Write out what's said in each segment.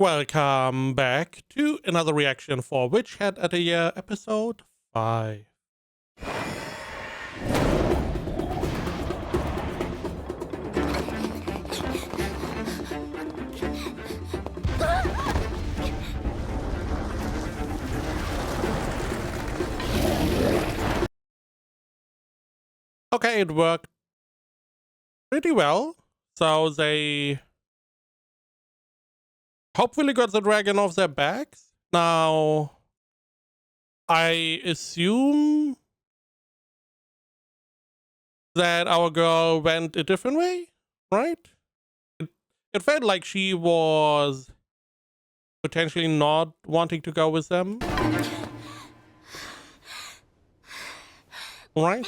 Welcome back to another reaction for Witch Hat Atelier episode 5. Okay, it worked pretty well. So they hopefully got the dragon off their backs. Now, I assume that our girl went a different way, right? It felt like she was potentially not wanting to go with them. Right?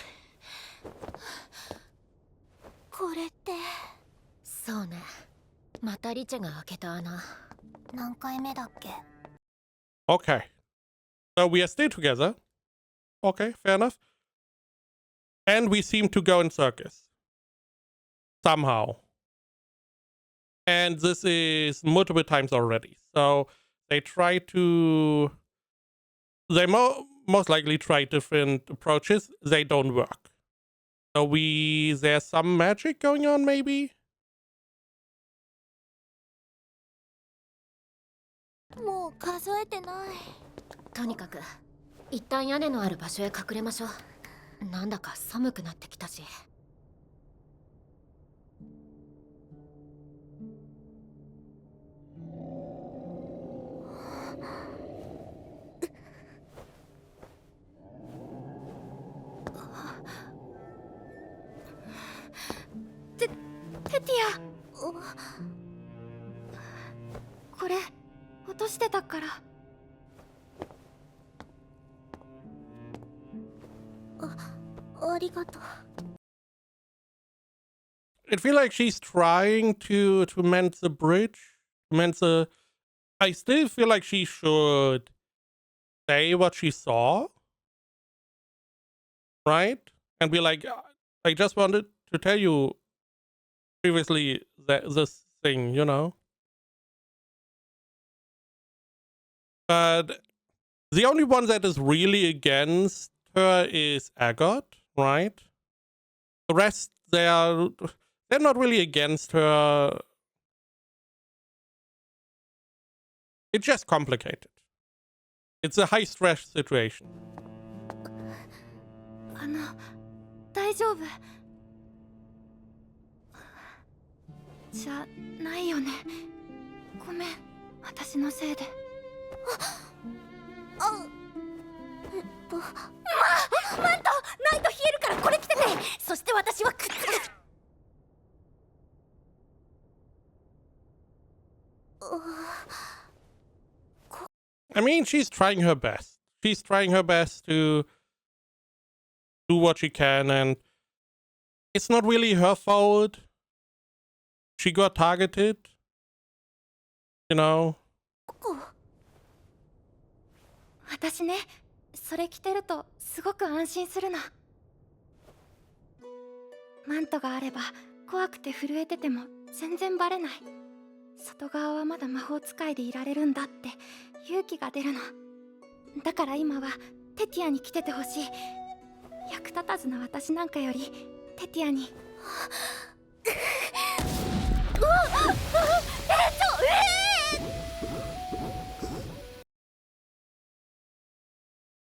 これって。そうね。またリチェが開けた穴。何回目だっけ? Okay. So we are still together. Okay, fair enough. And we seem to go in circus. Somehow. And this is multiple times already. So they try to... They most likely try different approaches. They don't work. So there's some magic going on, maybe? もう数えてない。とにかく一旦屋根のある場所へ隠れましょう。なんだか寒くなってきたし。テティア。これ落としてたから。ありがとう。It feels like she's trying to mend the bridge. I still feel like she should say what she saw. Right? And be like, I just wanted to tell you previously that this thing, you know? But the only one that is really against her is Agot, right? The rest, they're not really against her. It's just complicated. It's a high stress situation. 大丈夫じゃないよね。ごめん、私のせいで。マント、ないと冷えるからこれ着てて。そして私はくっつく。I mean, she's trying her best. She's trying her best to do what she can, and it's not really her fault. She got targeted, you know. 私ね、それ着てるとすごく安心するの。マントがあれば怖くて震えてても全然バレない。外側はまだ魔法使いでいられるんだって勇気が出るの。だから今はテティアに来ててほしい。役立たずな私なんかよりテティアに。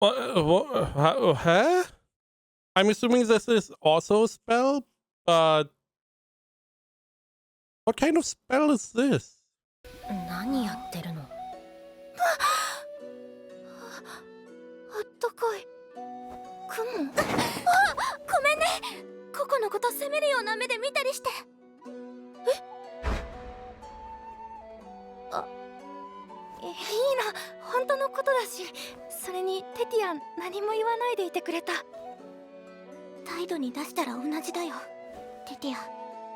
Huh? I'm assuming this is also a spell, but what kind of spell is this? 何やってるの？あったかい雲。ごめんね。ココのこと責めるような目で見たりして。いいな、本当のことだし。それにテティア何も言わないでいてくれた。態度に出したら同じだよ。テティア、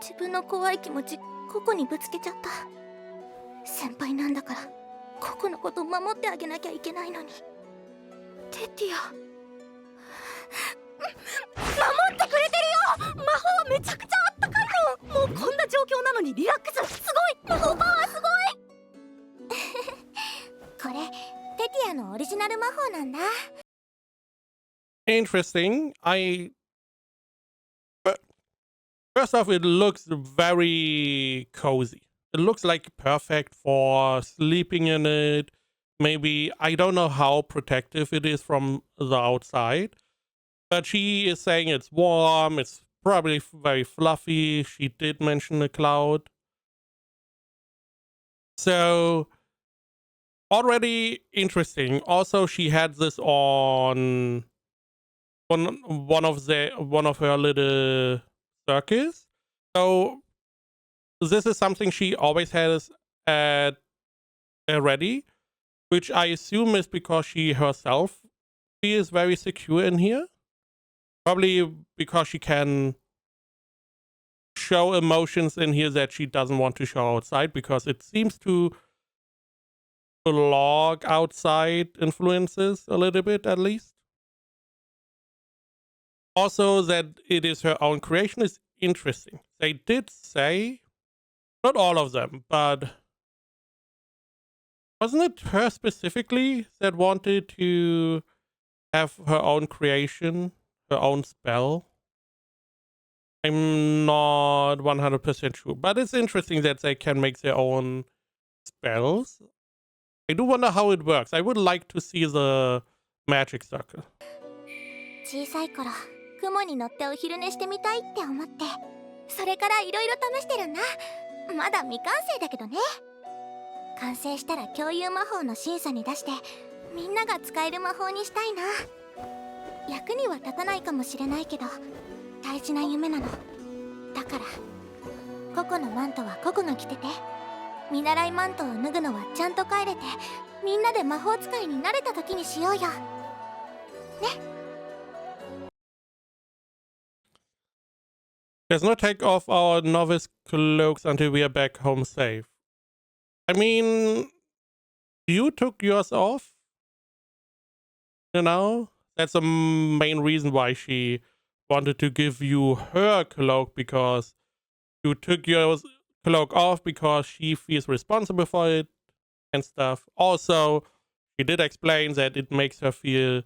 自分の怖い気持ちココにぶつけちゃった。先輩なんだからココのこと守ってあげなきゃいけないのに。テティア、守ってくれてるよ。魔法めちゃくちゃあったかいの。もうこんな状況なのにリラックス。すごい、魔法パワーすごい。れテティアのオリジナル魔法なんだ。 Interesting. First off, it looks very cozy. It looks like perfect for sleeping in it. Maybe, I don't know how protective it is from the outside, but she is saying it's warm, it's probably very fluffy. She did mention a cloud. So, already interesting. Also, she had this on one of her little circus. So this is something she always has at ready, which I assume is because she herself feels very secure in here. Probably because she can show emotions in here that she doesn't want to show outside, because it seems to block outside influences a little bit, at least. Also, that it is her own creation is interesting. They did say, not all of them, but wasn't it her specifically that wanted to have her own creation, her own spell? I'm not 100% sure, but it's interesting that they can make their own spells. I do wonder how it works. I would like to see the magic circle. 小さい頃雲に乗ってお昼寝してみたいって思って、それからいろいろ試してるんだ。まだ未完成だけどね。完成したら共有魔法の審査に出してみんなが使える魔法にしたいな。役には立たないかもしれないけど大事な夢なの。だから個々のマントは個々が着てて、見習いマントを脱ぐのはちゃんと帰れて、みんなで魔法使いになれた時にしようよ。ね。Let's not take off our novice cloaks until we are back home safe. I mean, you took yours off. You know, that's the main reason why she wanted to give you her cloak, because you took your cloak off because she feels responsible for it and stuff. Also, she did explain that it makes her feel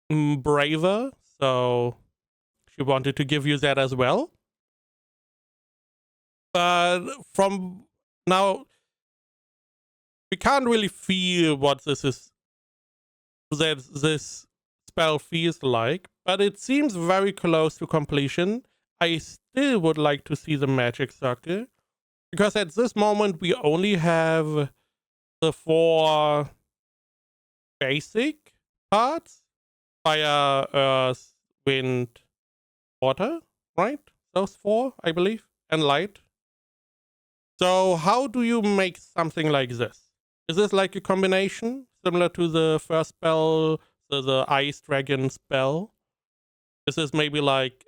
braver, so she wanted to give you that as well. But from now, we can't really feel what this is, that this spell feels like, but it seems very close to completion. I still would like to see the magic circle, because at this moment we only have the 4 basic parts: fire, earth, wind, water, right? Those 4, I believe, and light. So how do you make something like this? Is this like a combination similar to the first spell, the ice dragon spell? Is this maybe like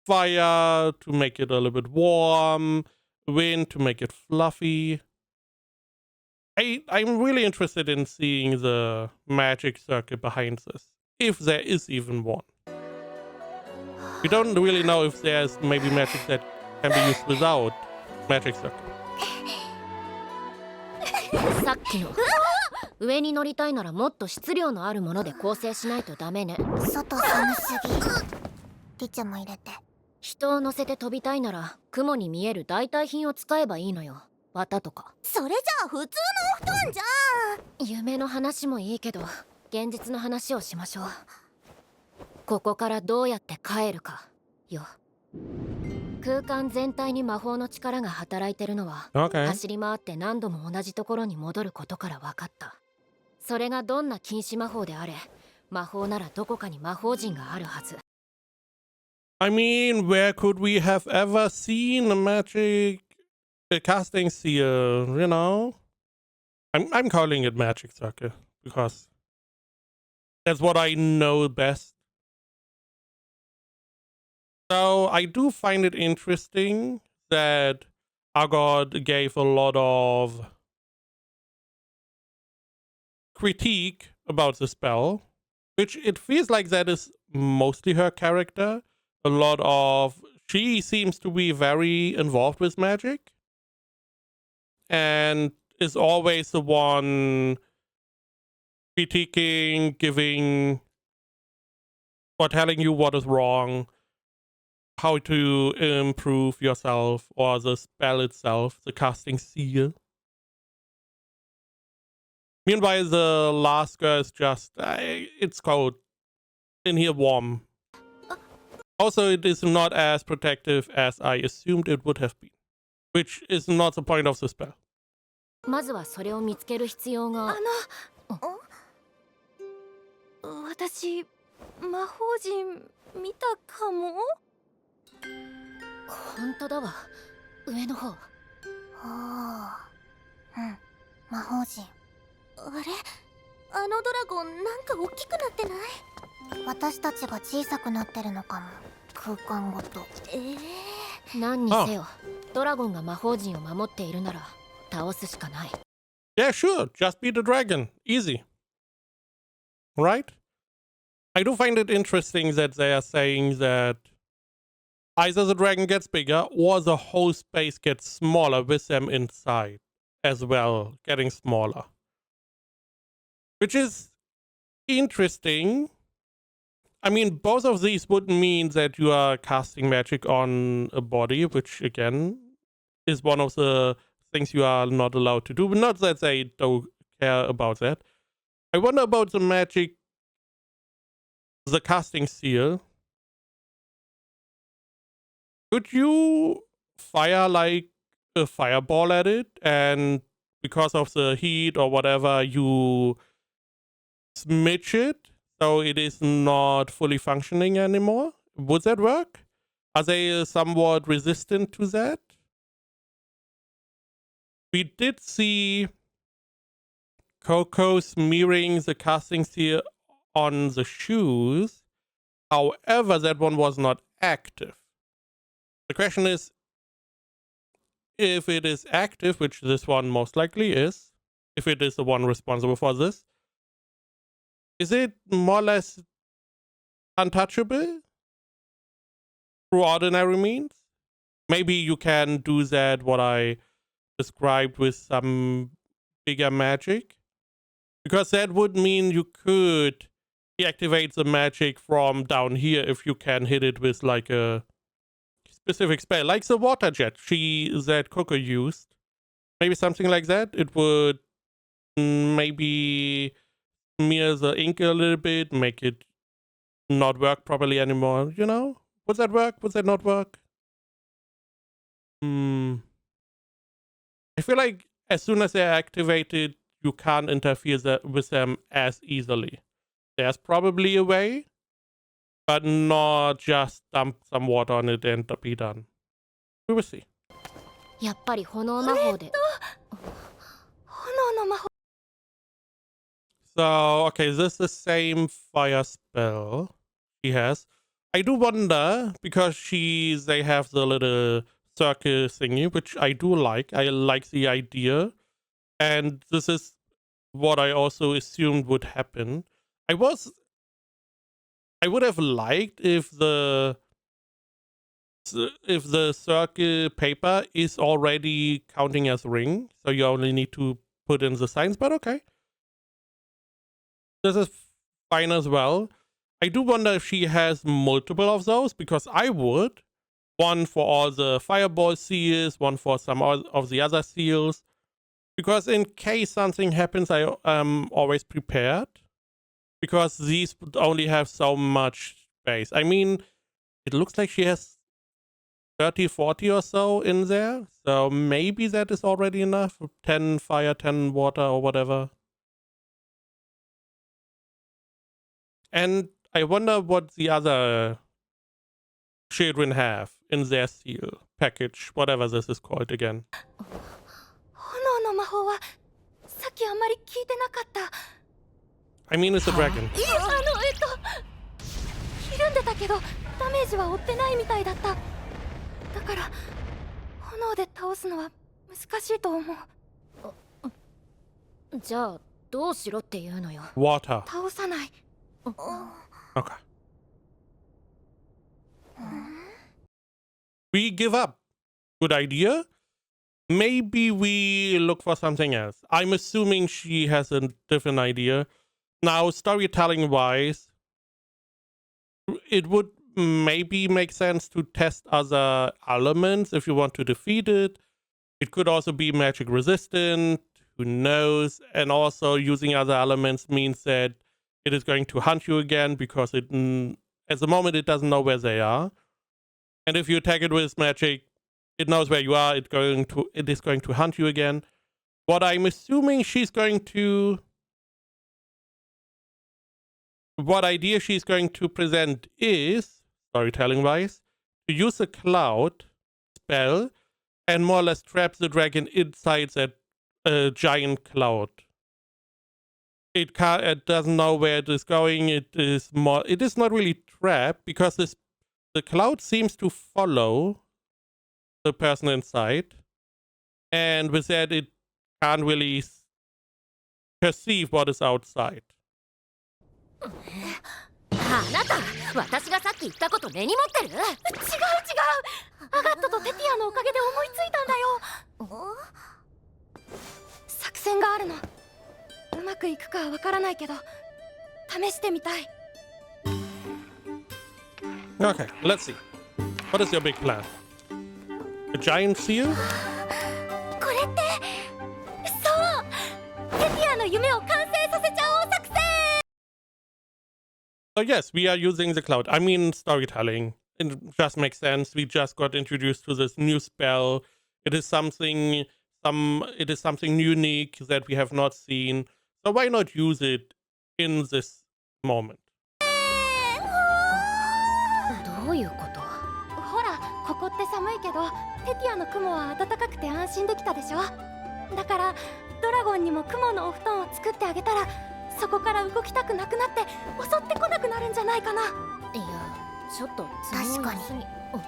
fire to make it a little bit warm, wind to make it fluffy? I'm really interested in seeing the magic circle behind this, if there is even one. We don't really know if there's maybe magic that can be used without magic circle. さっきの上に乗りたいならもっと質量のあるもので構成しないとダメね。外寒すぎ。ティチャも入れて。人を乗せて飛びたいなら雲に見える代替品を使えばいいのよ。綿とか。それじゃあ普通のお布団じゃん。夢の話もいいけど現実の話をしましょう。ここからどうやって帰るかよ。空間全体に魔法の力が働いてるのは、走り回って何度も同じところに戻ることから分かった。それがどんな禁止魔法であれ、魔法ならどこかに魔法陣があるはず。I mean, where could we have ever seen a magic casting seal, you know? I'm calling it magic circle because that's what I know best. So I do find it interesting that Agod gave a lot of critique about the spell, which it feels like that is mostly her character. A lot of, she seems to be very involved with magic, and is always the one critiquing, giving, or telling you what is wrong, how to improve yourself, or the spell itself, the casting seal. Meanwhile, the last girl is just, it's cold in here, warm. Also, it is not as protective as I assumed it would have been, which is not the point of the spell. まずはそれを見つける必要が。私魔法陣見たかも。本当だわ、上の方。ああ、魔法陣。あれ、あのドラゴンなんか大きくなってない？私たちが小さくなってるのかも、空間ごと。何にせよ、ドラゴンが魔法陣を守っているなら倒すしかない。Yeah, sure. Just beat the dragon. Easy. Right? I do find it interesting that they are saying that either the dragon gets bigger or the whole space gets smaller with them inside as well, getting smaller. Which is interesting. I mean, both of these would mean that you are casting magic on a body, which again is one of the things you are not allowed to do. But not that they don't care about that. I wonder about the magic, the casting seal. Could you fire like a fireball at it, and because of the heat or whatever, you smidge it so it is not fully functioning anymore? Would that work? Are they somewhat resistant to that? We did see Coco smearing the casting seal on the shoes. However, that one was not active. The question is, if it is active, which this one most likely is, if it is the one responsible for this, is it more or less untouchable through ordinary means? Maybe you can do that, what I described, with some bigger magic, because that would mean you could deactivate the magic from down here if you can hit it with like a specific spell, like the water jet that Coco used. Maybe something like that. It would maybe smear the ink a little bit, make it not work properly anymore, you know? Would that work? Would that not work? I feel like as soon as they're activated, you can't interfere with them as easily. There's probably a way, but not just dump some water on it and be done. We will see. やっぱり炎魔法で。炎の魔法。So, okay, this is the same fire spell she has. I do wonder, because they have the little circle thingy, which I do like. I like the idea. And this is what I also assumed would happen. I would have liked if the circle paper is already counting as ring, so you only need to put in the signs, but okay. This is fine as well. I do wonder if she has multiple of those, because I would. One for all the fireball seals, one for some of the other seals. Because in case something happens, I am always prepared. Because these only have so much space. I mean, it looks like she has 30, 40 or so in there. So maybe that is already enough. 10 fire, 10 water or whatever. And I wonder what the other children have in their seal package, whatever this is called again. 炎の魔法はさっきあんまり聞いてなかった。I mean, it's a dragon. ひるんでたけどダメージは負ってないみたいだった。だから炎で倒すのは難しいと思う。じゃあどうしろっていうのよ。Water. 倒さない。Okay. We give up. Good idea. maybe we look for something else. I'm assuming she has a different idea. Now, storytelling wise, it would maybe make sense to test other elements if you want to defeat it. It could also be magic resistant, who knows? And also using other elements means that it is going to hunt you again because it, at the moment, it doesn't know where they are. And if you attack it with magic, it knows where you are. It is going to hunt you again. What I'm assuming she's going to, what idea she's going to present is, storytelling wise, to use a cloud spell and more or less trap the dragon inside that giant cloud. It doesn't know where it is going. It is not really trapped because the cloud seems to follow the person inside, and with that it can't really perceive what is outside. あなた、私がさっき言ったこと根に持ってる？違う違う。アガットとテティアのおかげで思いついたんだよ。作戦があるの。うまくいくかはわからないけど、試してみたい。Okay, let's see. What is your big plan? A giant seal? これってそう、テティアの夢を完成させちゃおう作戦。 So yes, we are using the cloud. I mean, storytelling. It just makes sense. We just got introduced to this new spell. It is something unique that we have not seen. So why not use it in this moment? どういうこと？ほら、ここって寒いけど、テティアの雲は暖かくて安心できたでしょ。だからドラゴンにも雲のお布団を作ってあげたら、そこから動きたくなくなって襲ってこなくなるんじゃないかな。いや、ちょっと確かにお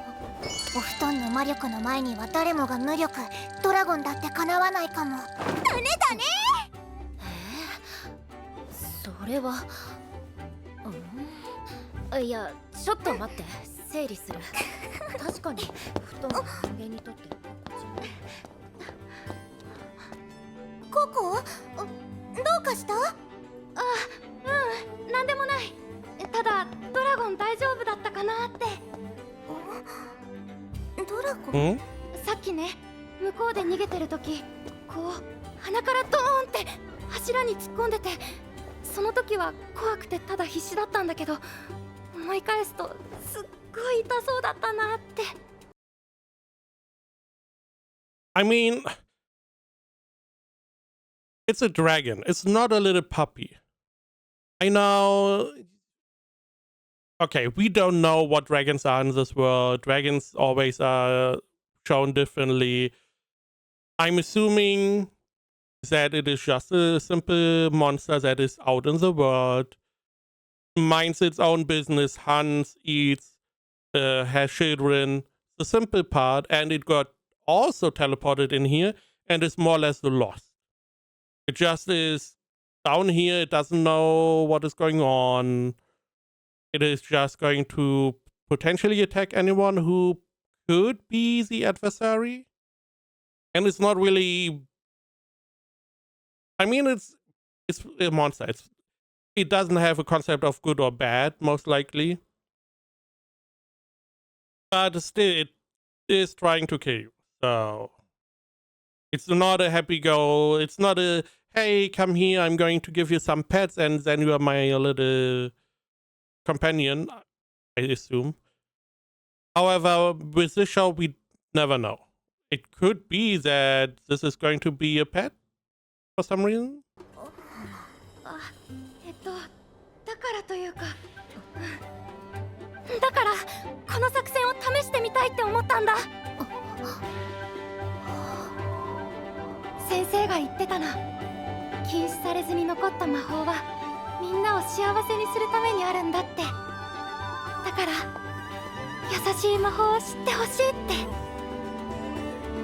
布団の魔力の前には誰もが無力。ドラゴンだってかなわないかも。だねだね。それは、いや、ちょっと待って、整理する。確かに布団は人間にとってココ、どうかした？なんでもない。ただドラゴン大丈夫だったかなって。ドラゴン？さっきね、向こうで逃げてる時、こう鼻からドーンって柱に突っ込んでて、その時は怖くてただ必死だったんだけど、思い返すとすっごい痛そうだったなって。I mean, it's a dragon. It's not a little puppy. I know. Okay, we don't know what dragons are in this world. Dragons always are shown differently. I'm assuming that it is just a simple monster that is out in the world, minds its own business, hunts, eats, has children, the simple part, and it got also teleported in here and is more or less lost. It just is down here, it doesn't know what is going on. It is just going to potentially attack anyone who could be the adversary. And it's not really, I mean, it's a monster. It doesn't have a concept of good or bad, most likely. But still, it is trying to kill you. So it's not a happy go. It's not a, hey, come here, I'm going to give you some pets and then you are my little companion, I assume. However, with this show, we never know. It could be that this is going to be a pet for some reason. だからというか、だからこの作戦を試してみたいって思ったんだ。先生が言ってたな。禁止されずに残った魔法はみんなを幸せにするためにあるんだって。だから優しい魔法を知ってほしいって。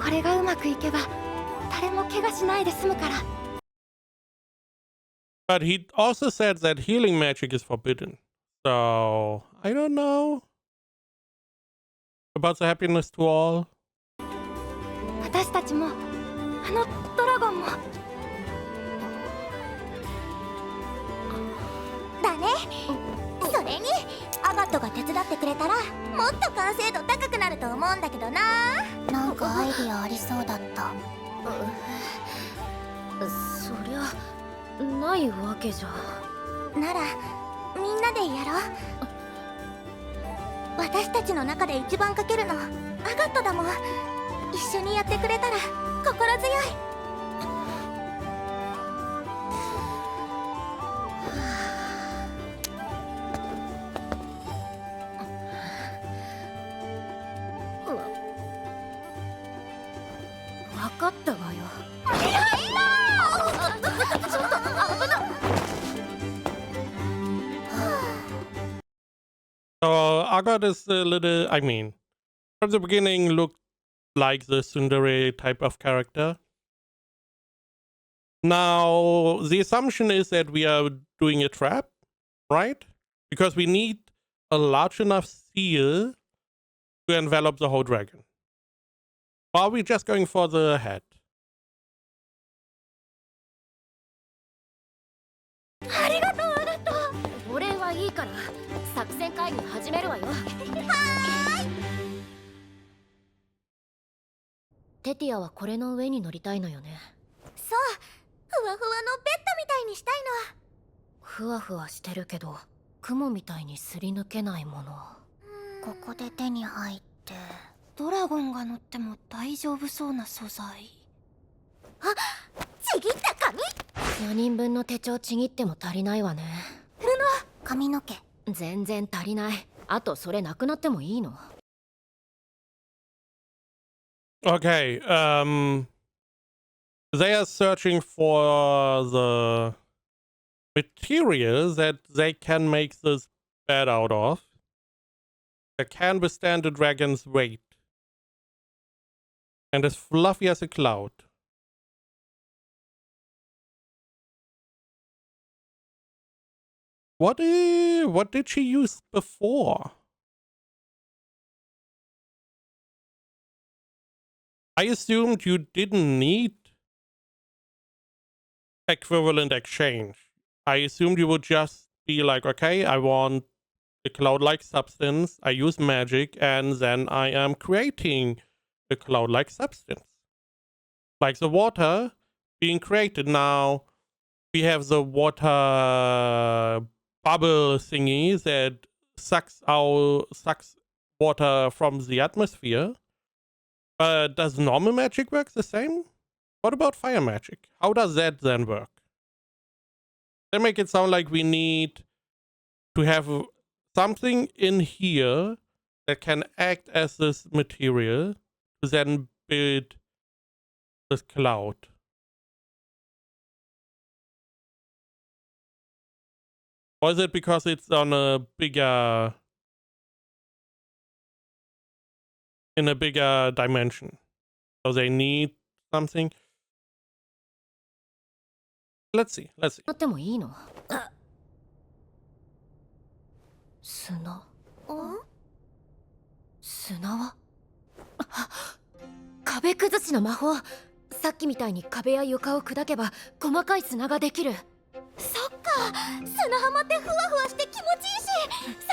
これがうまくいけば誰も怪我しないで済むから。But he also said that healing magic is forbidden. So, I don't know about the happiness to all. 私たちもあのドラゴンもだね。それにアガットが手伝ってくれたらもっと完成度高くなると思うんだけどな。なんかアイディアありそうだった。そりゃないわけじゃ。ならみんなでやろう。私たちの中で一番かけるのアガットだもん。一緒にやってくれたら心強い。わかったわよ。So Agat is a little, I mean, from the beginning looked like the tsundere type of character. Now, the assumption is that we are doing a trap, right? Because we need a large enough seal to envelop the whole dragon. Or are we just going for the head? ありがとうアガット。お礼はいいから作戦会議始めるわよ。テティアはこれの上に乗りたいのよね。そう、ふわふわのベッドみたいにしたいの。ふわふわしてるけど雲みたいにすり抜けないもの。ここで手に入って。ドラゴンが乗っても大丈夫そうな素材。あ、ちぎった髪。4人分の手帳ちぎっても足りないわね。髪の毛全然足りない。あとそれなくなってもいいの。Okay, they are searching for the material that they can make this bed out of that can withstand the dragon's weight and is fluffy as a cloud. What did she use before? I assumed you didn't need equivalent exchange. I assumed you would just be like, okay, I want a cloud-like substance, I use magic, and then I am creating a cloud-like substance. Like the water being created now, we have the water bubble thingy that sucks water from the atmosphere. Does normal magic work the same? What about fire magic? How does that then work? They make it sound like we need to have something in here that can act as this material to then build this cloud. Or is it because it's on a bigger... in a bigger dimension? So they need something? Let's see. なってもいいの。砂。砂は壁崩しの魔法。さっきみたいに壁や床を砕けば細かい砂ができる。そっか、砂浜ってふわふわして気持ちいいし。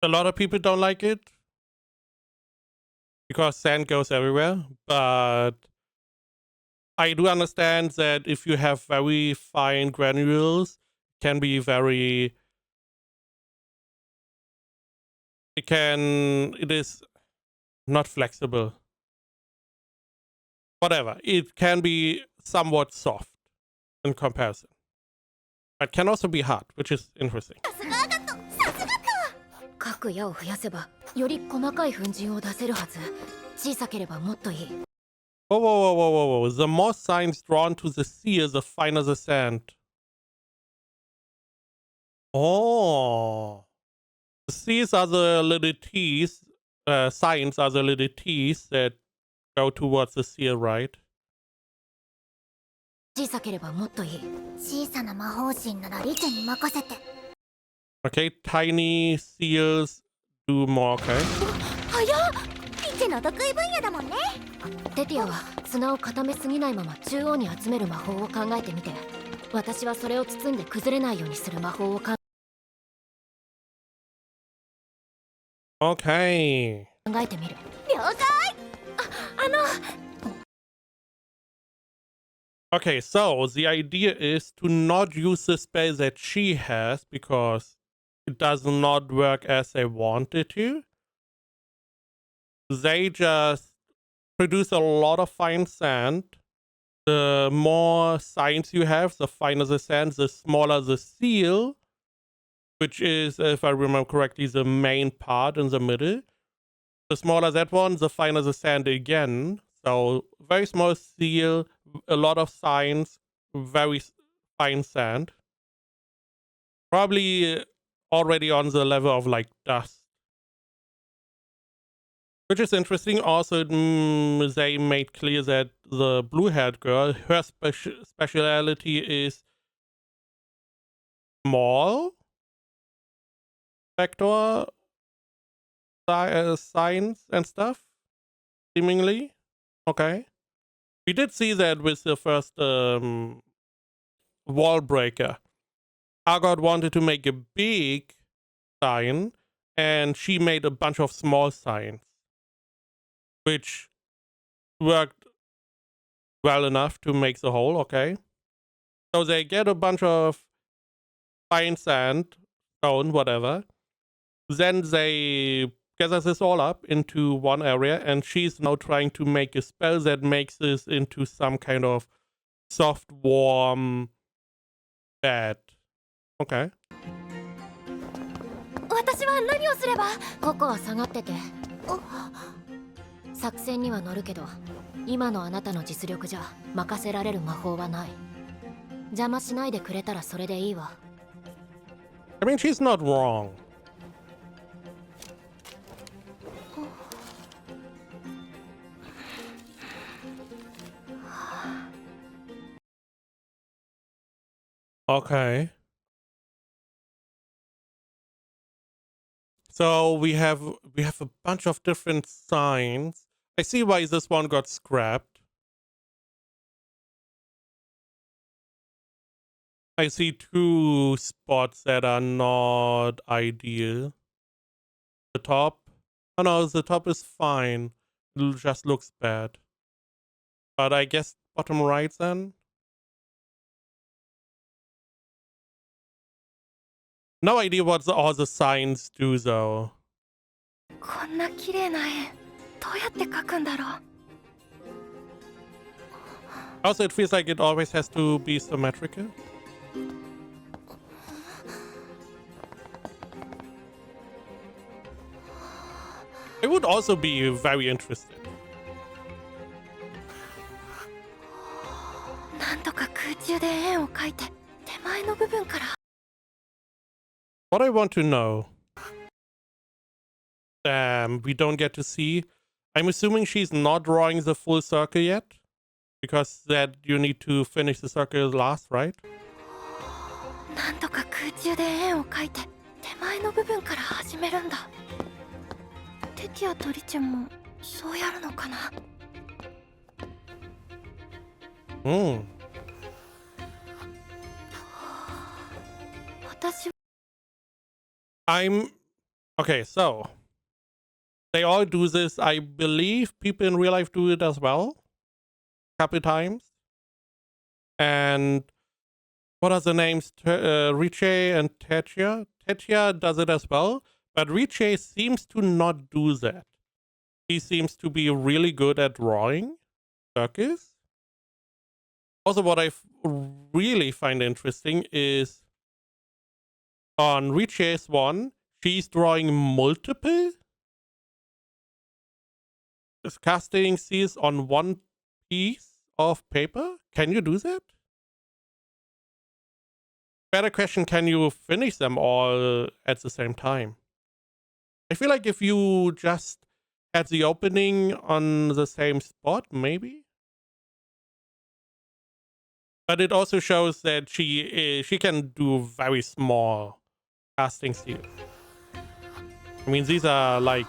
A lot of people don't like it because sand goes everywhere, but I do understand that if you have very fine granules, it can be very... It is not flexible. Whatever. It can be somewhat soft in comparison. But can also be hard, which is interesting. 各矢を増やせばより細かい粉塵を出せるはず。小さければもっといい。Whoa, whoa, whoa, whoa, whoa, whoa. The more signs drawn to the sea, the finer the sand. Oh. The seas are the little T's. Signs are the little T's that go towards the sea, right? 小さければもっといい。小さな魔法陣ならリチェに任せて。Okay, tiny seals do more, okay? 早っ、リチェの得意分野だもんね。テティアは砂を固めすぎないまま中央に集める魔法を考えてみて。私はそれを包んで崩れないようにする魔法を考 Okay. えてみる。了解。Okay, so the idea is to not use the spell that she has because it does not work as they want it to. They just produce a lot of fine sand. The more signs you have, the finer the sand, the smaller the seal, which is, if I remember correctly, the main part in the middle. The smaller that one, the finer the sand again. So very small seal, a lot of signs, very fine sand. Probably already on the level of like dust. Which is interesting. Also, they made clear that the blue-haired girl, her speciality is small vector signs and stuff, seemingly. Okay. We did see that with the first wall breaker. Argot wanted to make a big sign, and she made a bunch of small signs, which worked well enough to make the whole. Okay. So they get a bunch of fine sand, stone, whatever. Then they gather this all up into one area, and she's now trying to make a spell that makes this into some kind of soft, warm bed. Okay. 私は何をすれば。ココは下がってて。作戦には乗るけど、今のあなたの実力じゃ任せられる魔法はない。邪魔しないでくれたらそれでいいわ。I mean, she's not wrong. Okay. So we have a bunch of different signs. I see why this one got scrapped. I see two spots that are not ideal. The top. Oh no, the top is fine. It just looks bad. But I guess bottom right then. No idea what all the signs do though. こんな綺麗な絵どうやって描くんだろう。 Also, it feels like it always has to be symmetrical. I would also be very interested. なんとか空中で円を描いて手前の部分から。 What I want to know. Damn, we don't get to see. I'm assuming she's not drawing the full circle yet. Because that you need to finish the circle last, right? なんとか空中で円を描いて手前の部分から始めるんだ。テティアとリチェもそうやるのかな。私 Okay, so they all do this. I believe people in real life do it as well. Couple times. And what are the names? Riche and Tetia? Tetia does it as well, but Riche seems to not do that. He seems to be really good at drawing circles. Also, what I really find interesting is on Riche's one, she's drawing multiple casting seals on one piece of paper. Can you do that? Better question, can you finish them all at the same time? I feel like if you just had the opening on the same spot, maybe. But it also shows that she can do very small casting seals. I mean, these are like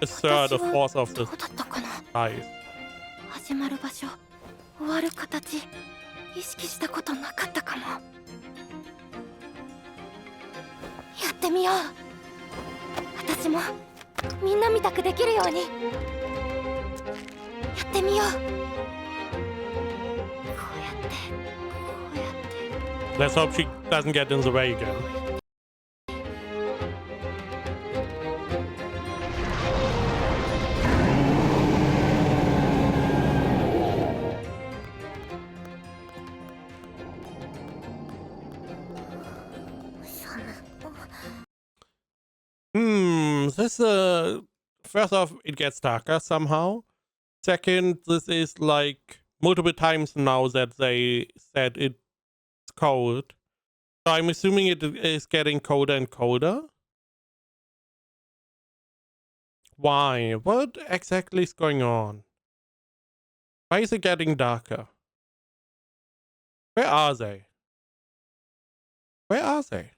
a third, a fourth of the size. 始まる場所、終わる形、意識したことなかったかも。やってみよう。私もみんなみたくできるようにやってみよう。こうやってこうやって。 Let's hope she doesn't get in the way again. This first off, it gets darker somehow. Second, this is like multiple times now that they said it's cold. So I'm assuming it is getting colder and colder. Why? What exactly is going on? Why is it getting darker? Where are they? Where are they?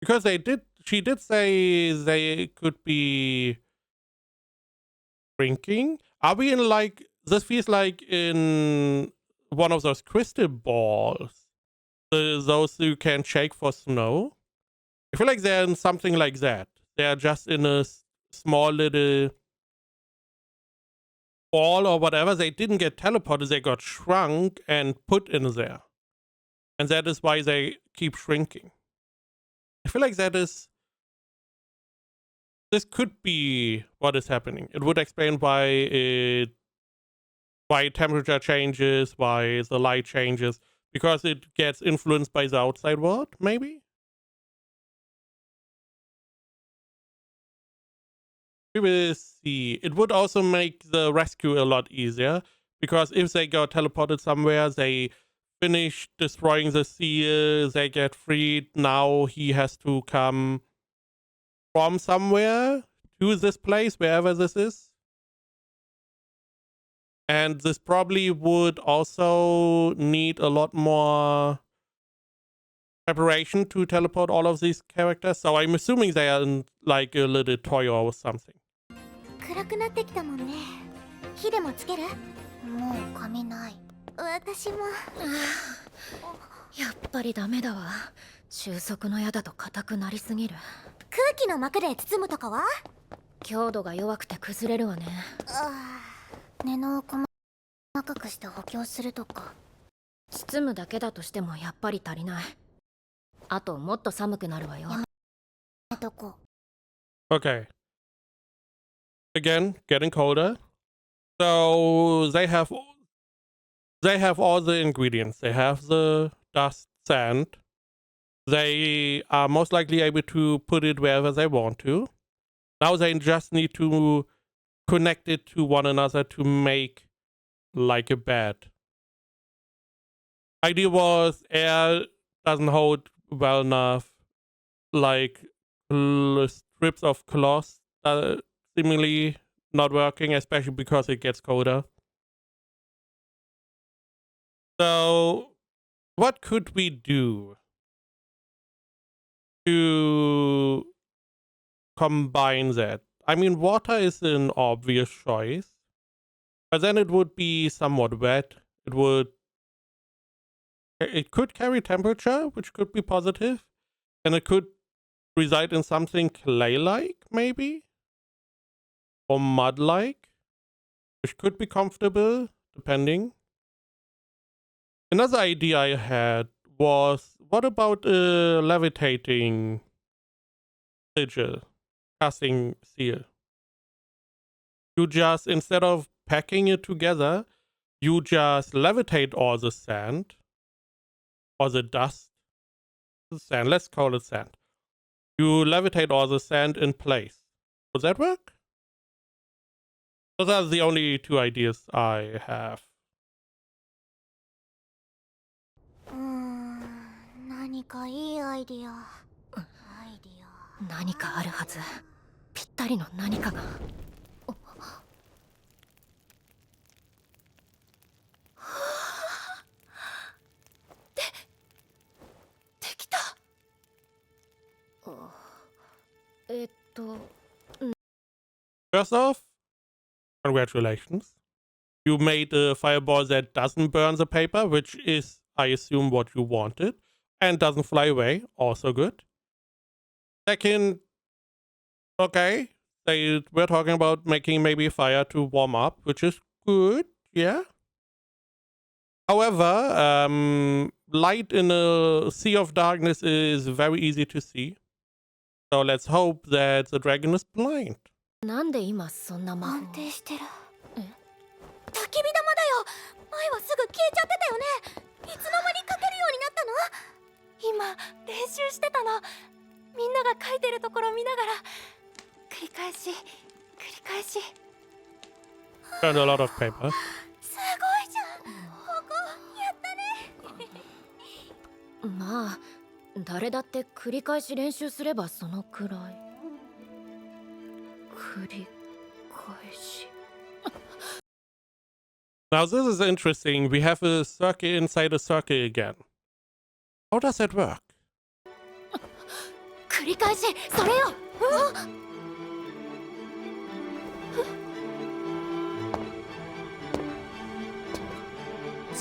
Because she did say they could be drinking. Are we in like, this feels like in one of those crystal balls. Those you can shake for snow. I feel like they're in something like that. They're just in a small little ball or whatever. They didn't get teleported. They got shrunk and put in there. And that is why they keep shrinking. I feel like this could be what is happening. It would explain why temperature changes, why the light changes, because it gets influenced by the outside world, maybe? We will see. It would also make the rescue a lot easier, because if they got teleported somewhere, they finish destroying the seal, they get freed, now he has to come from somewhere to this place, wherever this is. And this probably would also need a lot more preparation to teleport all of these characters. So I'm assuming they are in like a little toy or something. 暗くなってきたもんね。火でもつける？もう髪ない。私も。やっぱりダメだわ。収束の矢だと硬くなりすぎる。空気の膜で包むとかは？強度が弱くて崩れるわね。布を細かくして補強するとか。包むだけだとしてもやっぱり足りない。あともっと寒くなるわよ。やめとこう。Okay. Again, getting colder. So they have all the ingredients. They have the dust, sand. They are most likely able to put it wherever they want to. Now they just need to connect it to one another to make like a bed. Idea was air doesn't hold well enough, like strips of cloth seemingly not working, especially because it gets colder. So what could we do to combine that? I mean, water is an obvious choice, but then it would be somewhat wet. It could carry temperature, which could be positive, and it could reside in something clay-like, maybe? Or mud-like, which could be comfortable, depending. Another idea I had was, what about a levitating sigil, casting seal? You just, instead of packing it together, you just levitate all the sand, or the dust, the sand, let's call it sand. You levitate all the sand in place. Would that work? Those are the only two ideas I have. 何かいいアイディア。何かあるはず。ぴったりの何かが。できた。First off, congratulations. You made a fireball that doesn't burn the paper, which is, I assume, what you wanted, and doesn't fly away. Also good. Second, okay, we're talking about making maybe fire to warm up, which is good, yeah. However, light in a sea of darkness is very easy to see. So let's hope that the dragon is blind. なんで今そんな魔法安定してる。え？焚き火玉だよ。前はすぐ消えちゃってたよね。いつの間に描けるようになったの？今練習してたの。みんなが描いてるところ見ながら繰り返し繰り返し。 Burned a lot of paper. すごいじゃん。ここやったね。まあ誰だって繰り返し練習すればそのくらい。繰り返し。 Now this is interesting. We have a circle inside a circle again. How does that work? 繰り返しそれよ。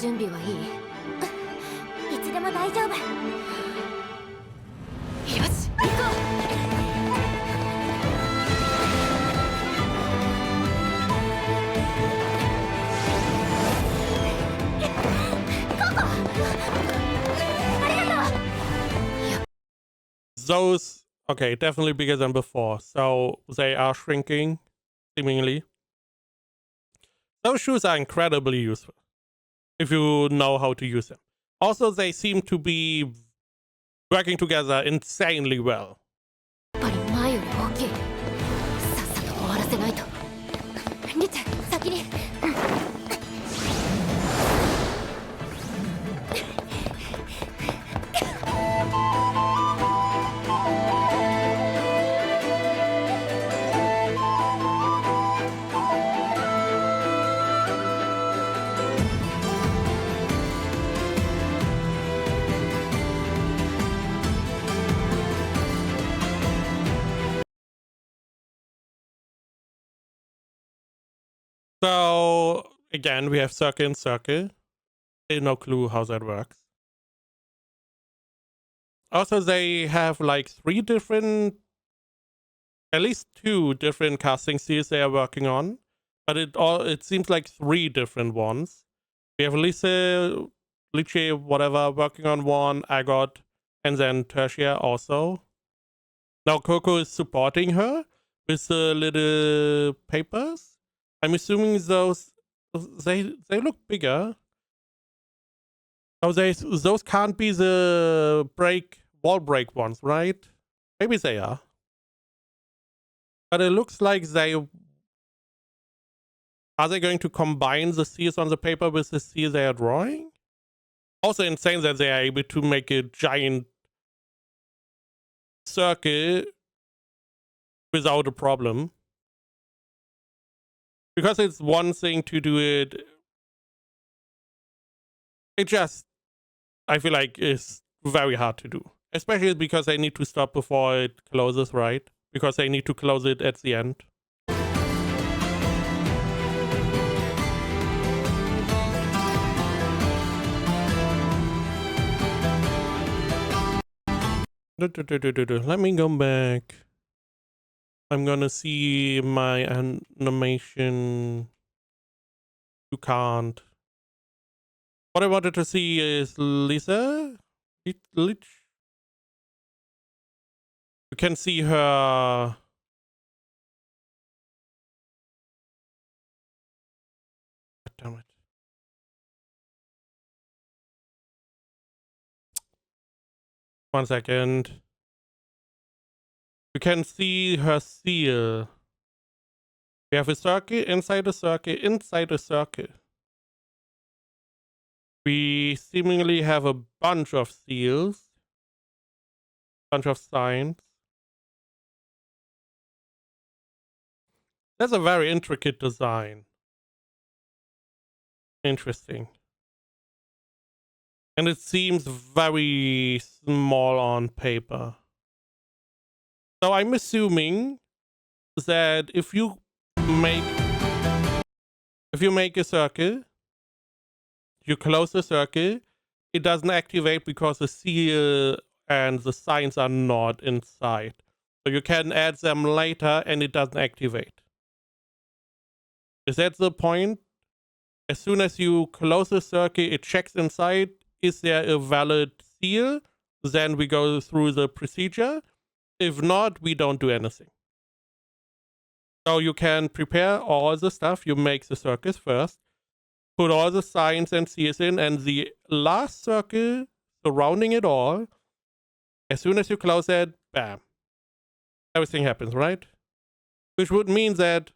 準備はいい？いつでも大丈夫。よし行こThose, okay, definitely bigger than before. So they are shrinking, seemingly. Those shoes are incredibly useful if you know how to use them. Also, they seem to be working together insanely well. う。やっぱり前より大きい。さっさと終わらせないと。リチ先に。So again, we have circle and circle. Still no clue how that works. Also, they have like at least 2 different casting seals they are working on, but it seems like 3 different ones. We have Liche, whatever, working on one, Agot, and then Tertia also. Now Coco is supporting her with the little papers. I'm assuming those they look bigger. Oh, those can't be the wall break ones, right? Maybe they are. But it looks like are they going to combine the seals on the paper with the seal they are drawing? Also insane that they are able to make a giant circle without a problem. Because it's one thing to do it. I feel like it's very hard to do. Especially because they need to stop before it closes, right? Because they need to close it at the end. Let me go back. I'm gonna see my animation. You can't. What I wanted to see is Lisa. Lich. You can see her. Damn it. One second. You can see her seal. We have a circle inside a circle inside a circle. We seemingly have a bunch of seals. Bunch of signs. That's a very intricate design. Interesting. And it seems very small on paper. So I'm assuming that if you if you make a circle, you close the circle, it doesn't activate because the seal and the signs are not inside. So you can add them later and it doesn't activate. Is that the point? As soon as you close the circle, it checks inside. Is there a valid seal? Then we go through the procedure. If not, we don't do anything. So you can prepare all the stuff. You make the circles first. Put all the signs and seals in. And the last circle surrounding it all, as soon as you close it, bam. Everything happens, right? Which would mean that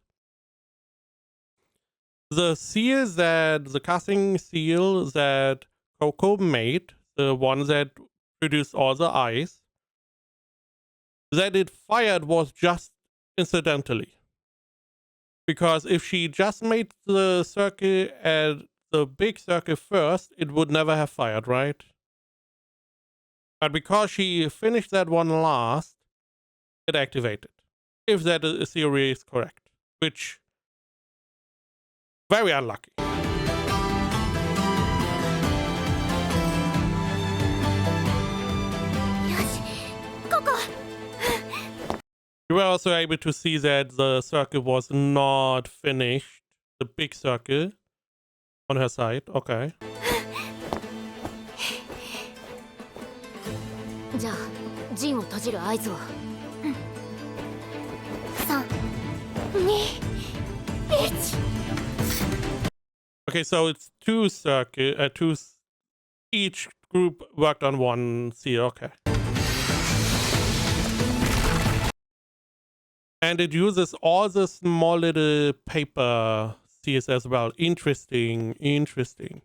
the seal that, the casting seal that Coco made, the one that produced all the eyes, that it fired was just incidentally. Because if she just made the circle at the big circle first, it would never have fired, right? But because she finished that one last, it activated. If that theory is correct. Which, very unlucky. You were also able to see that the circle was not finished. The big circle on her side. Okay. じゃあ陣を閉じる合図を。3、2、1。 Okay, so it's two each group worked on one seal. Okay. And it uses all the small little paper seals as well. Interesting, interesting.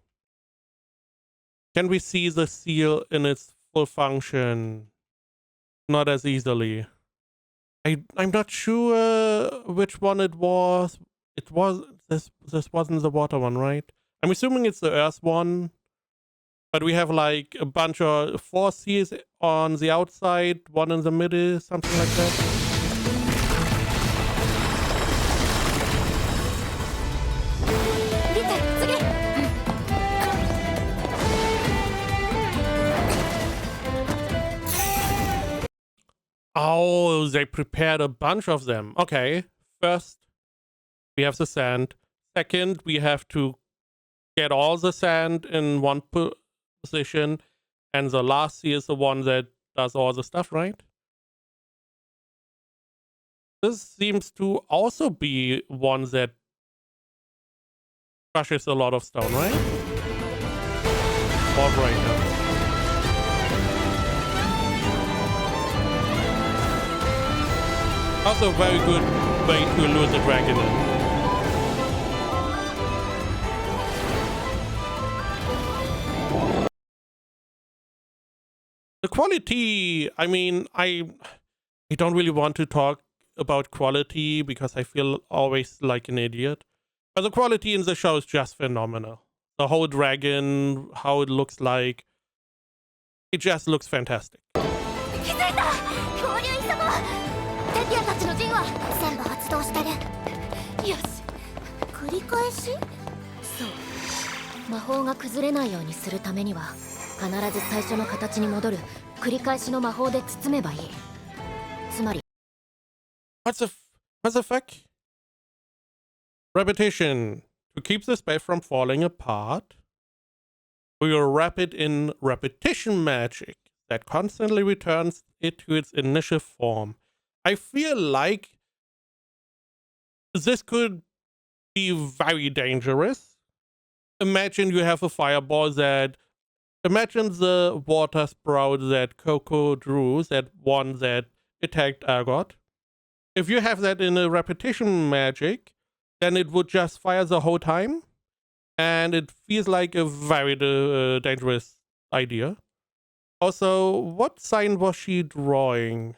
Can we see the seal in its full function? Not as easily. I'm not sure which one it was. It was this wasn't the water one, right? I'm assuming it's the earth one. But we have like a bunch of 4 seals on the outside, one in the middle, something like that. Oh, they prepared a bunch of them. Okay. First, we have the sand. Second, we have to get all the sand in one position. And the last seal is the one that does all the stuff, right? This seems to also be one that crushes a lot of stone, right? Or breaker. Also a very good way to lure the dragon in. The quality, I mean, I don't really want to talk about quality because I feel always like an idiot. But the quality in the show is just phenomenal. The whole dragon, how it looks like, it just looks fantastic. ティアたちの陣は全部発動してる。よし。繰り返し？そう。魔法が崩れないようにするためには必ず最初の形に戻る繰り返しの魔法で包めばいい。つまり What the fuck? Repetition. To keep the spell from falling apart, we will wrap it in repetition magic that constantly returns it to its initial form. I feel like this could be very dangerous. Imagine you have a fireball that... Imagine the water sprout that Coco drew, that one that attacked Argot. If you have that in a repetition magic, then it would just fire the whole time. And it feels like a very dangerous idea. Also, what sign was she drawing?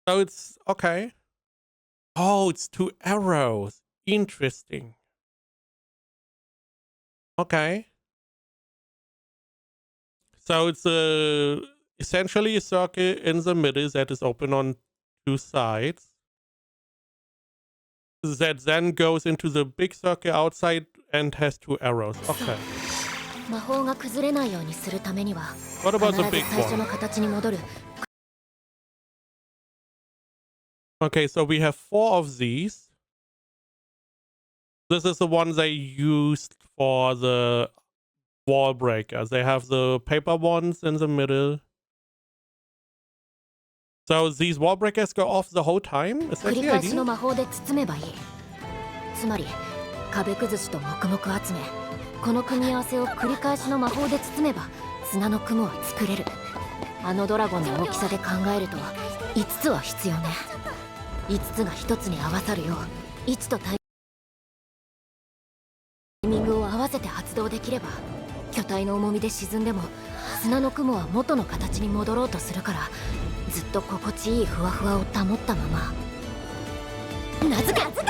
So it's okay. Oh, it's 2 arrows. Interesting. Okay. So it's essentially a circle in the middle that is open on 2 sides. that then goes into the big circle outside and has 2 arrows. Okay. 魔法が崩れないようにするためには What 必 about ず the big 最初の one? 形に戻る。 Okay, so we have 4 of these. This is the one they used for the wall breakers. They have the paper ones in the middle. So these wall breakers go off the whole time? Is 繰 that り the 返しの idea? 魔法で包めばいい。つまり壁崩しと黙々集め、この組み合わせを繰り返しの魔法で包めば砂の雲は作れる。あのドラゴンの大きさで考えると5つは必要ね。5つが1つに合わさるよう位置とタイミングを合わせて発動できれば、巨体の重みで沈んでも砂の雲は元の形に戻ろうとするから、ずっと心地いいふわふわを保ったまま。名付けてド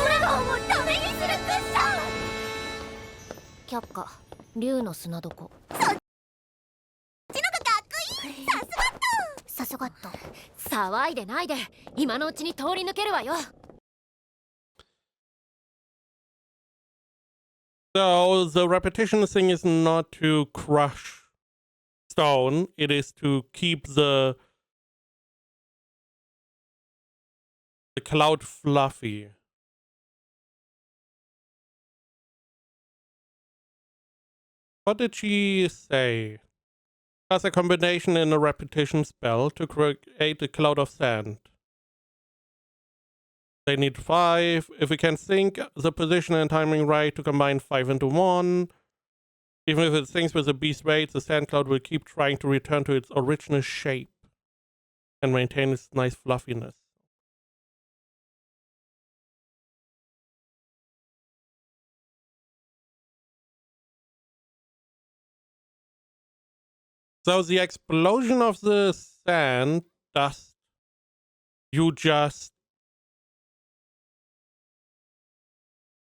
ラゴンをダメにするクッション。却下。竜の砂床。こっちのがかっこいい。さすがっと。騒いでないで、今のうちに通り抜けるわよ。So the repetition thing is not to crush stone. It is to keep the cloud fluffy. What did she say? As a combination in a repetition spell to create a cloud of sand. They need 5. If we can sync the position and timing right to combine 5 into 1. Even if it syncs with the beast weight, the sand cloud will keep trying to return to its original shape and maintain its nice fluffiness. So the explosion of the sand dust, you just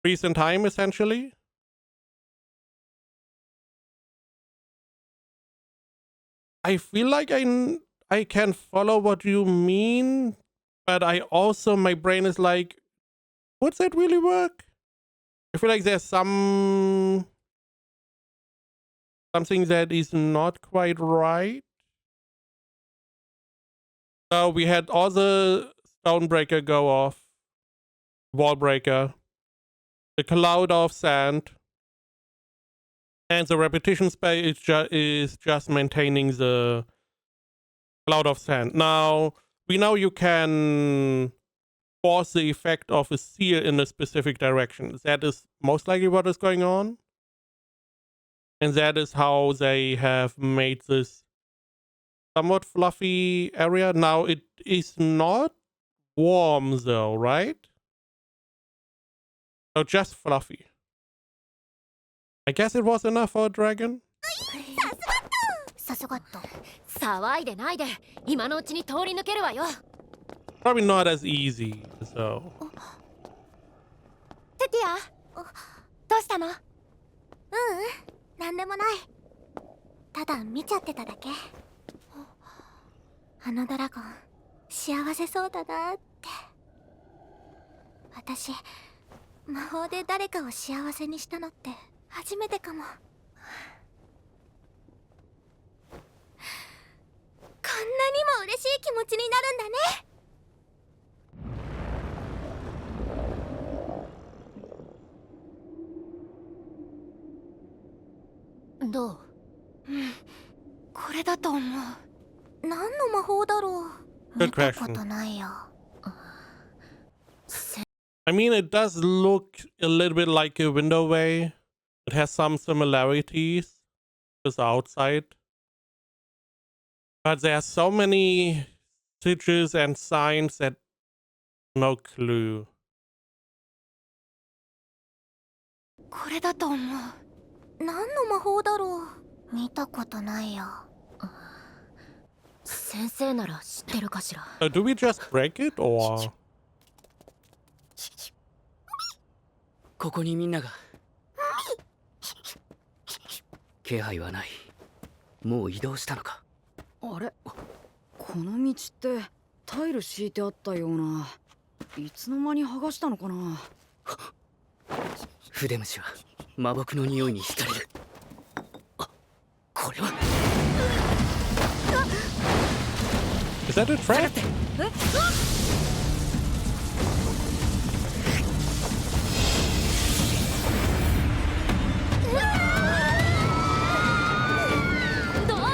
freeze in time, essentially. I feel like I can follow what you mean, but I also, my brain is like, would that really work? I feel like there's something that is not quite right. So we had all the Stonebreaker go off, Wallbreaker, the cloud of sand, and the repetition spell is just maintaining the cloud of sand. Now, we know you can force the effect of a seal in a specific direction. That is most likely what is going on. And that is how they have made this somewhat fluffy area. Now, it is not warm though, right? So just fluffy. I guess it was enough for a dragon. さすがっと。騒いでないで、今のうちに通り抜けるわよ。Probably not as easy, so. テティア、どうしたの？なんでもない。ただ見ちゃってただけ。あのドラゴン幸せそうだなって。私魔法で誰かを幸せにしたのって初めてかも。こんなにも嬉しい気持ちになるんだね。どう？これだと思う。何の魔法だろう。 Good 見たこ question. とないよ。I mean, it does look a little bit like a window way. It has some similarities with the outside. But there are so many stitches and signs that no clue. これだと思う。何の魔法だろう。見たことないよ。先生なら知ってるかしら。Do we just break it or? ここにみんなが気配はない。もう移動したのか。あれ、この道ってタイル敷いてあったような。いつの間に剥がしたのかな。筆虫は魔木の匂いに惹かれる。あ、これは。Is that a trap? どう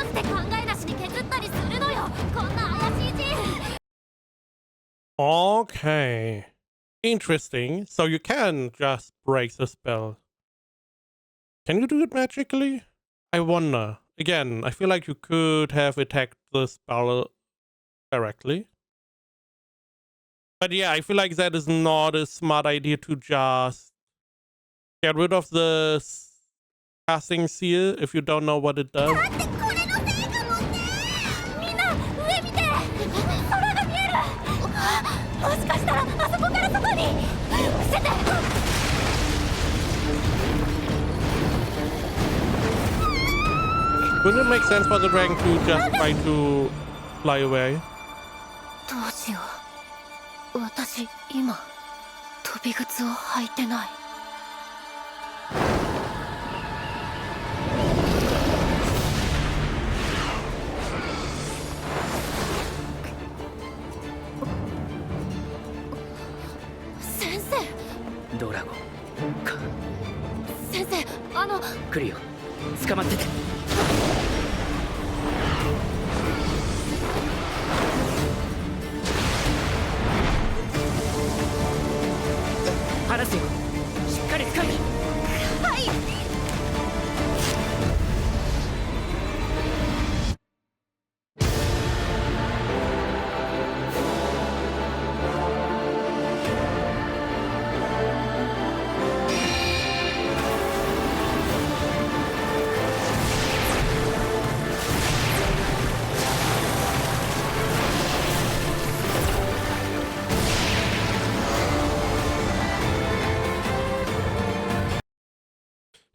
して考えなしに削ったりするのよ、こんな怪しい人。 Okay. Interesting. So you can just break the spell. Can you do it magically? I wonder. Again, I feel like you could have attacked the spell directly. But yeah, I feel like that is not a smart idea to just get rid of the casting seal if you don't know what it does. みんな上見て、空が見える。もしかしたらあそこから外に。伏せて。 Wouldn't it make sense for the dragon to just try to fly away? どうしよう、私今飛び靴を履いてない。先生。ドラゴンか。先生、来るよ。捕まってて。離すよ。しっかり掴んで。はい。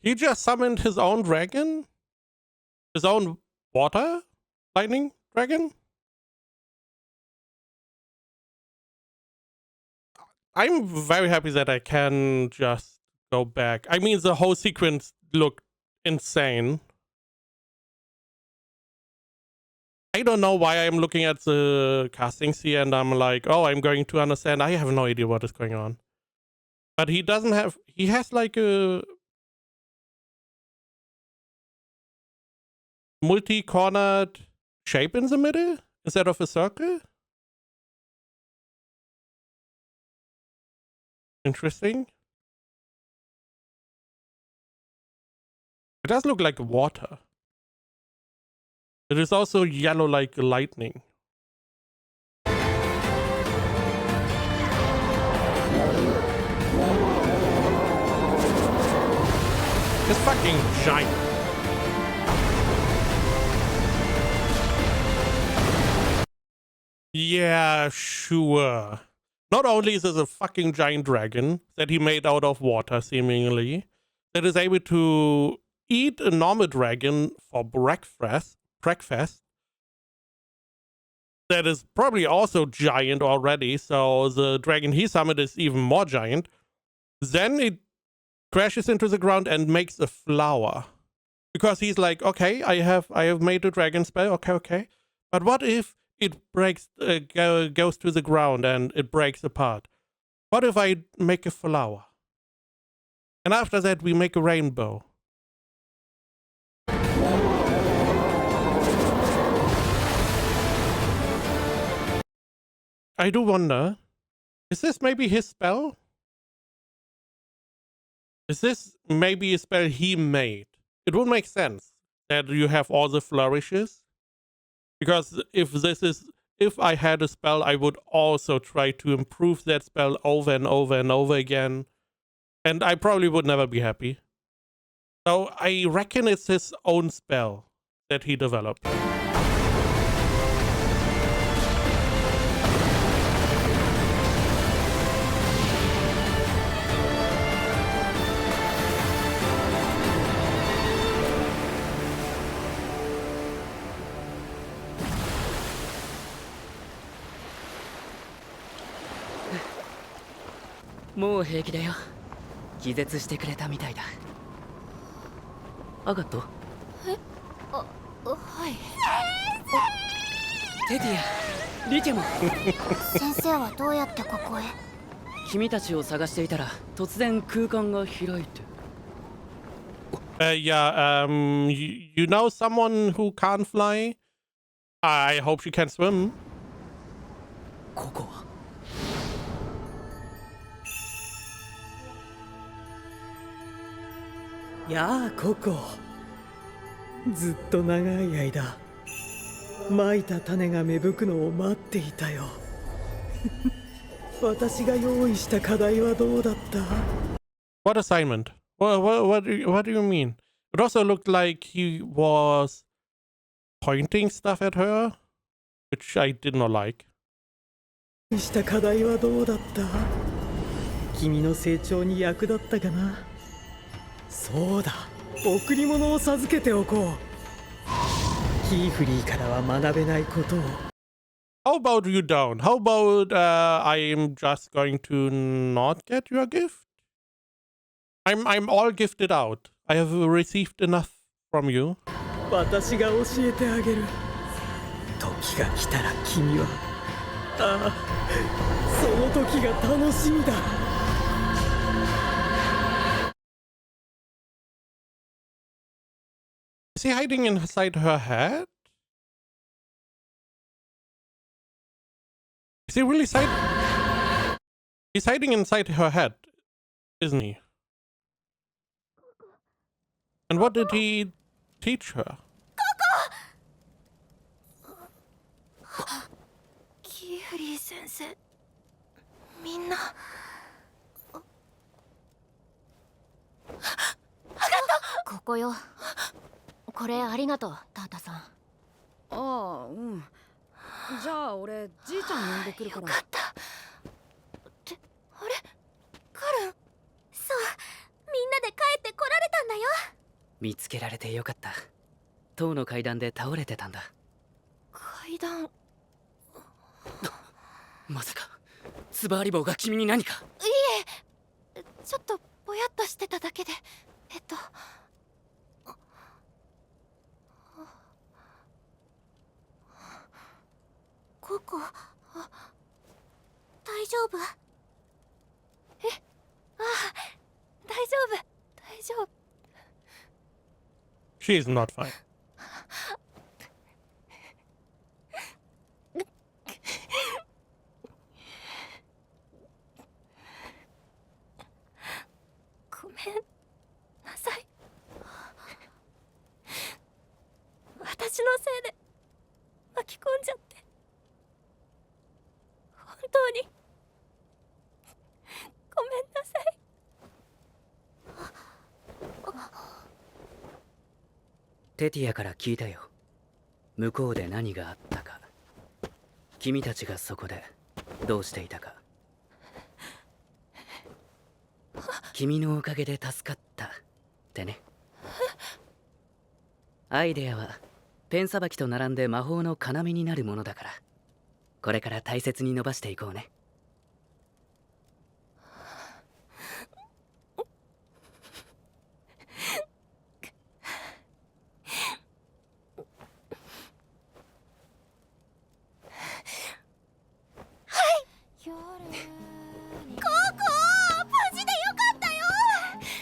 He just summoned his own dragon? His own water lightning dragon? I'm very happy that I can just go back. I mean, the whole sequence looked insane. I don't know why I'm looking at the castings here and I'm like, oh, I'm going to understand. I have no idea what is going on. But he doesn't have... He has like a... multi-cornered shape in the middle instead of a circle. Interesting. It does look like water. It is also yellow like lightning. It's fucking giant. Yeah, sure. Not only is this a fucking giant dragon that he made out of water, seemingly, that is able to eat a normal dragon for breakfast, that is probably also giant already, so the dragon he summoned is even more giant. Then it crashes into the ground and makes a flower. Because he's like, okay, I have made a dragon spell, okay. But what if it breaks, goes to the ground and it breaks apart? What if I make a flower? And after that, we make a rainbow. I do wonder, is this maybe his spell? Is this maybe a spell he made? It would make sense that you have all the flourishes. Because if I had a spell, I would also try to improve that spell over and over and over again. And I probably would never be happy. So I reckon it's his own spell that he developed. もう平気だよ。気絶してくれたみたいだ。アガット、はい。テティア、リケも。先生はどうやってここへ？君たちを探していたら突然空間が開いて。Yeah, you know someone who can't fly? I hope she can swim. ここはやあココ、ずっと長い間まいた種が芽吹くのを待っていたよ。私が用意した課題はどうだった？ What assignment? What do you mean? It also looked like he was pointing stuff at her, which I did not like. 用意した課題はどうだった？君の成長に役立ったかな？そうだ、贈り物を授けておこう。キーフリーからは学べないことを。How about you don't? How about I am just going to not get your gift? I'm all gifted out. I have received enough from you. 私が教えてあげる。時が来たら君は、ああ、その時が楽しみだ。Is he hiding inside her head? Is he really He's hiding inside her head, isn't he? And what did he teach her? キーフリー先生、みんな。ここよ。これありがとう、タータさん。ああ、うん。じゃあ俺じいちゃん呼んでくるから。よかった。ってあれ、カルン。そう、みんなで帰ってこられたんだよ。見つけられてよかった。塔の階段で倒れてたんだ。階段。まさかツバーリ棒が君に何か？いえ、ちょっとぼやっとしてただけで。ココ、大丈夫？え、ああ、大丈夫、大丈夫。She is not fine. ごめんなさい。私のせいで巻き込んじゃって。本当にごめんなさい。テティアから聞いたよ。向こうで何があったか。君たちがそこでどうしていたか。君のおかげで助かったってね。アイデアはペンさばきと並んで魔法の要になるものだから、これから大切に伸ばしていこうね。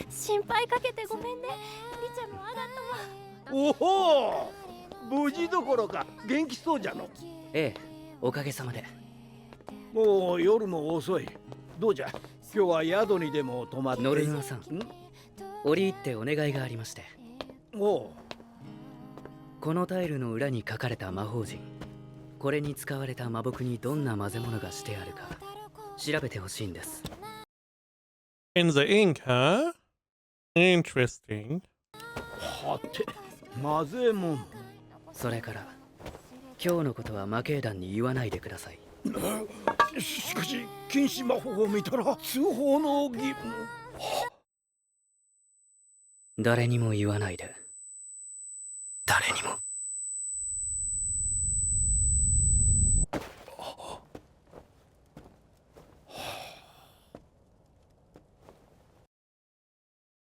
心配かけてごめんね。リチャもアガットも。おお、無事どころか元気そうじゃの。ええ、おかげさまで。もう夜も遅い。どうじゃ、今日は宿にでも泊まって。ノルナーさん、折り入ってお願いがありまして。おう。このタイルの裏に書かれた魔法陣、これに使われた魔木にどんな混ぜ物がしてあるか調べてほしいんです。In the ink, huh? Interesting. はて、混ぜもん。それから今日のことは魔警団に言わないでください。しかし禁止魔法を見たら通報の義務。誰にも言わないで。誰にも。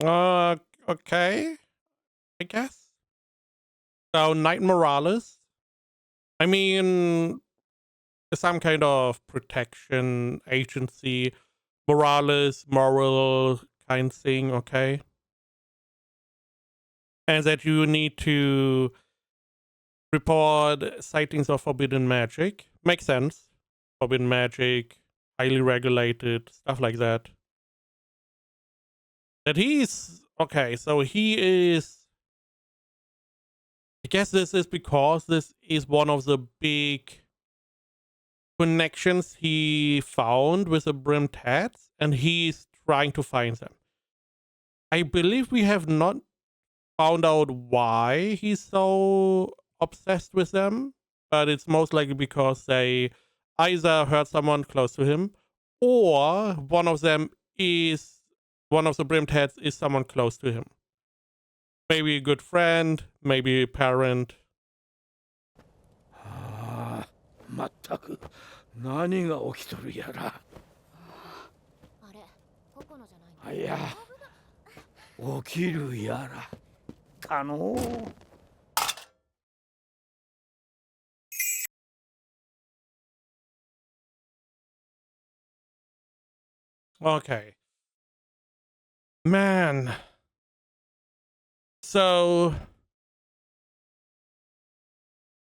Okay, I guess. So Knight Morales. I mean, some kind of protection agency. Morales, moral kind thing, okay? And that you need to report sightings of forbidden magic. Makes sense. Forbidden magic, highly regulated, stuff like that. That he's okay, so he is. I guess this is because this is one of the big connections he found with the brimmed hats, and he's trying to find them. I believe we have not found out why he's so obsessed with them, but it's most likely because they either hurt someone close to him, or one of them is one of the brimmed heads is someone close to him. Maybe a good friend, maybe a parent. ああ、まったく何が起きとるやら。あれココのじゃないの？いや、起きるやら。かのう。Okay. Man. So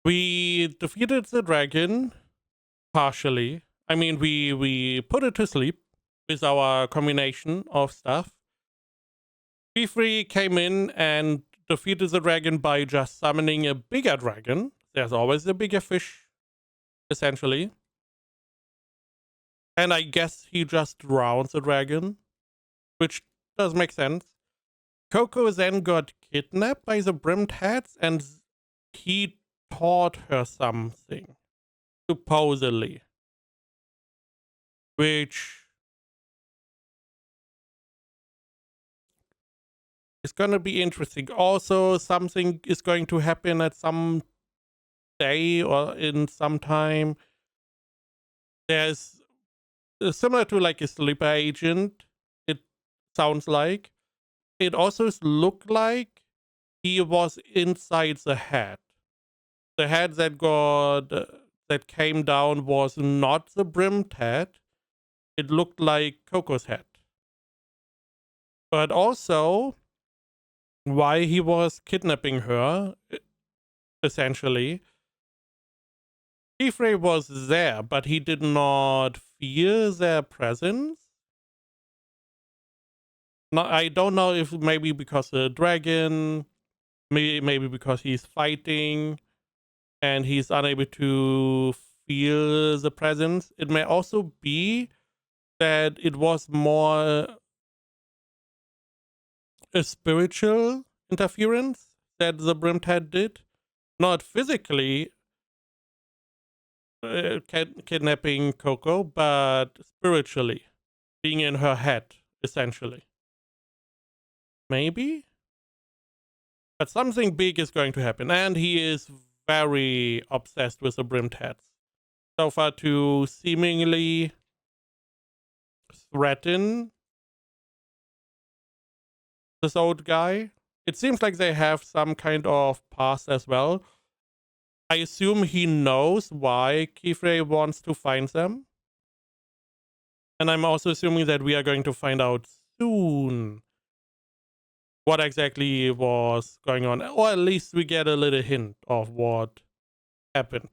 we defeated the dragon partially. I mean, we put it to sleep with our combination of stuff. P3 came in and defeated the dragon by just summoning a bigger dragon. There's always a bigger fish, essentially. And I guess he just drowned the dragon, which does make sense. Coco then got kidnapped by the brimmed hats, and he taught her something, supposedly, which is going to be interesting. Also, something is going to happen at some day or in some time. There's similar to like a sleeper agent, it sounds like. It also looked like he was inside the head. The head that that came down was not the brimmed head. It looked like Coco's head. But also, why he was kidnapping her, essentially, Ifrey was there, but he did not fear their presence. No, I don't know if maybe because the dragon, maybe because he's fighting and he's unable to feel the presence. It may also be that it was more a spiritual interference that the brimmed head did, not physically kidnapping Coco, but spiritually being in her head, essentially. Maybe? But something big is going to happen, and he is very obsessed with the brimmed hats. So far to seemingly threaten this old guy. It seems like they have some kind of past as well. I assume he knows why Kifrey wants to find them. And I'm also assuming that we are going to find out soon what exactly was going on. Or at least we get a little hint of what happened.